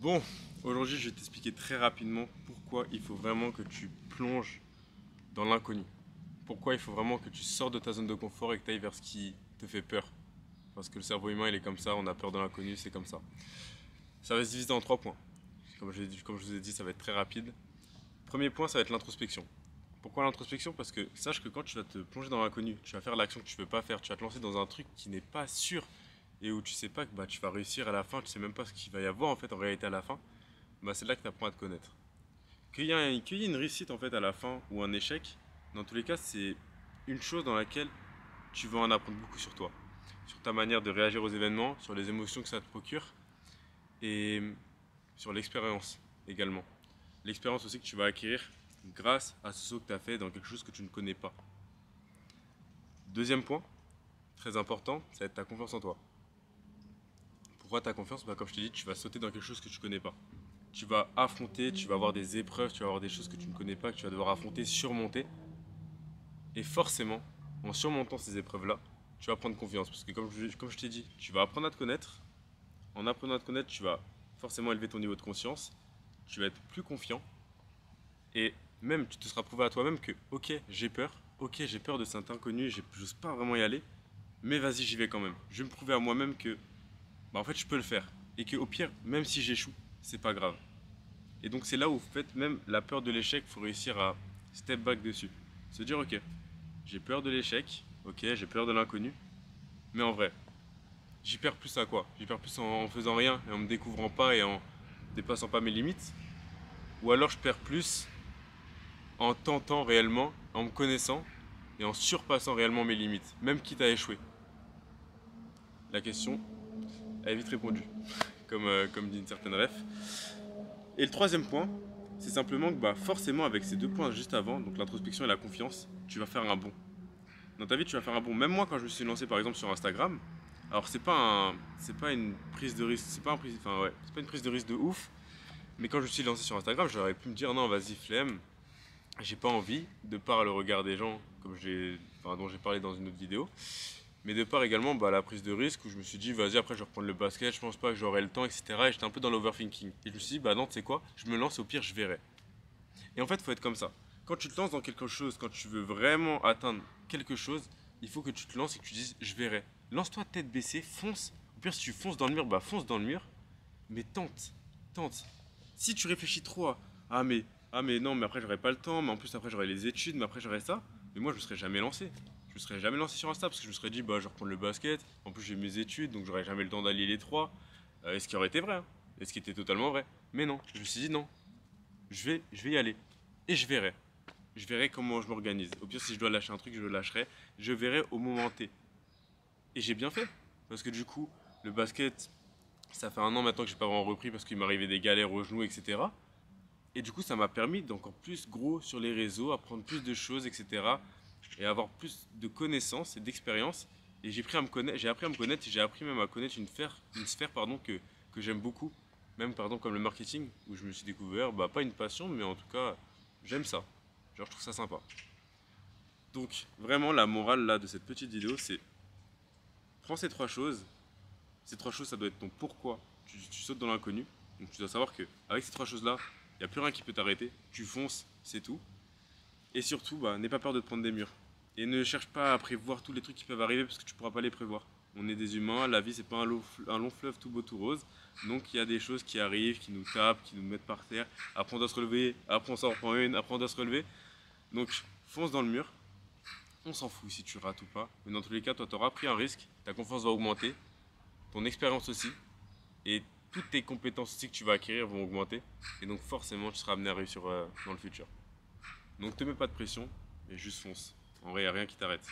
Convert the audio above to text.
Bon, aujourd'hui je vais t'expliquer très rapidement pourquoi il faut vraiment que tu plonges dans l'inconnu. Pourquoi il faut vraiment que tu sors de ta zone de confort et que tu ailles vers ce qui te fait peur. Parce que le cerveau humain il est comme ça, on a peur de l'inconnu, c'est comme ça. Ça va se diviser en 3 points. Comme je vous ai dit, ça va être très rapide. Premier point, ça va être l'introspection. Pourquoi l'introspection? Parce que sache que quand tu vas te plonger dans l'inconnu, tu vas faire l'action que tu ne veux pas faire, tu vas te lancer dans un truc qui n'est pas sûr et où tu sais pas que tu vas réussir à la fin, tu sais même pas ce qu'il va y avoir en fait en réalité à la fin, c'est là que tu apprends à te connaître. Qu'il y ait une réussite en fait à la fin ou un échec, dans tous les cas, c'est une chose dans laquelle tu vas en apprendre beaucoup sur toi, sur ta manière de réagir aux événements, sur les émotions que ça te procure et sur l'expérience également. L'expérience aussi que tu vas acquérir grâce à ce saut que tu as fait dans quelque chose que tu ne connais pas. Deuxième point, très important, ça va être ta confiance en toi. Pourquoi ta confiance? Comme je te dis, tu vas sauter dans quelque chose que tu ne connais pas. Tu vas affronter, tu vas avoir des épreuves, tu vas avoir des choses que tu ne connais pas, que tu vas devoir affronter, surmonter. Et forcément, en surmontant ces épreuves-là, tu vas prendre confiance. Parce que comme je t'ai dit, tu vas apprendre à te connaître. En apprenant à te connaître, tu vas forcément élever ton niveau de conscience. Tu vas être plus confiant. Et même, tu te seras prouvé à toi-même que, ok, j'ai peur de cet inconnu, j'ose pas vraiment y aller, mais vas-y, j'y vais quand même. Je vais me prouver à moi-même que, en fait, je peux le faire. Et que, au pire, même si j'échoue, c'est pas grave. Et donc, c'est là où, en fait, même la peur de l'échec, il faut réussir à step back dessus. Se dire, ok, j'ai peur de l'échec, ok, j'ai peur de l'inconnu, mais en vrai, j'y perds plus à quoi? J'y perds plus en faisant rien et en me découvrant pas et en dépassant pas mes limites. Ou alors, je perds plus en tentant réellement, en me connaissant et en surpassant réellement mes limites, même quitte à échouer. La question est vite répondue, comme dit une certaine ref. Et le troisième point, c'est simplement que forcément avec ces 2 points juste avant, donc l'introspection et la confiance, tu vas faire un bond. Dans ta vie, tu vas faire un bond. Même moi, quand je me suis lancé par exemple sur Instagram, alors c'est pas une prise de risque, c'est pas une prise de risque de ouf. Mais quand je me suis lancé sur Instagram, j'aurais pu me dire non, vas-y flemme, j'ai pas envie, de par le regard des gens, dont j'ai parlé dans une autre vidéo, mais de par également la prise de risque où je me suis dit vas-y après je vais reprendre le basket, je pense pas que j'aurai le temps, etc. Et j'étais un peu dans l'overthinking. Et je me suis dit non, tu sais quoi, je me lance, au pire je verrai. Et en fait, il faut être comme ça. Quand tu te lances dans quelque chose, quand tu veux vraiment atteindre quelque chose, il faut que tu te lances et que tu dises je verrai. Lance-toi tête baissée, fonce. Au pire, si tu fonces dans le mur, fonce dans le mur. Mais tente, tente. Si tu réfléchis trop à mais non, mais après j'aurai pas le temps, mais en plus après j'aurai les études, mais après j'aurai ça, mais moi je me serais jamais lancé. Je me serais jamais lancé sur Insta parce que je me serais dit je vais reprendre le basket, en plus j'ai mes études donc j'aurais jamais le temps d'allier les trois. Et ce qui aurait été vrai, hein. Et ce qui était totalement vrai. Mais non, je me suis dit non, je vais y aller. Et je verrai. Je verrai comment je m'organise. Au pire, si je dois lâcher un truc, je le lâcherai. Je verrai au moment T. Et j'ai bien fait. Parce que du coup, le basket, ça fait un an maintenant que j'ai pas vraiment repris parce qu'il m'arrivait des galères aux genoux, etc. Et du coup, ça m'a permis d'encore plus gros sur les réseaux, apprendre plus de choses, etc. Et avoir plus de connaissances et d'expérience. Et j'ai appris à me connaître, et j'ai appris même à connaître une sphère que j'aime beaucoup. Même par exemple comme le marketing, où je me suis découvert, pas une passion, mais en tout cas, j'aime ça. Genre, je trouve ça sympa. Donc, vraiment, la morale là de cette petite vidéo, c'est prends ces 3 choses. Ces 3 choses, ça doit être ton pourquoi tu sautes dans l'inconnu. Donc, tu dois savoir que avec ces 3 choses là, il n'y a plus rien qui peut t'arrêter. Tu fonces, c'est tout. Et surtout, n'aie pas peur de te prendre des murs. Et ne cherche pas à prévoir tous les trucs qui peuvent arriver parce que tu ne pourras pas les prévoir. On est des humains, la vie c'est pas un long fleuve tout beau tout rose. Donc il y a des choses qui arrivent, qui nous tapent, qui nous mettent par terre. Après on doit se relever, après on s'en reprend une, après on doit se relever. Donc fonce dans le mur. On s'en fout si tu rates ou pas. Mais dans tous les cas, toi tu auras pris un risque, ta confiance va augmenter, ton expérience aussi. Et toutes tes compétences aussi que tu vas acquérir vont augmenter. Et donc forcément tu seras amené à réussir dans le futur. Donc te mets pas de pression et juste fonce. En vrai, il n'y a rien qui t'arrête.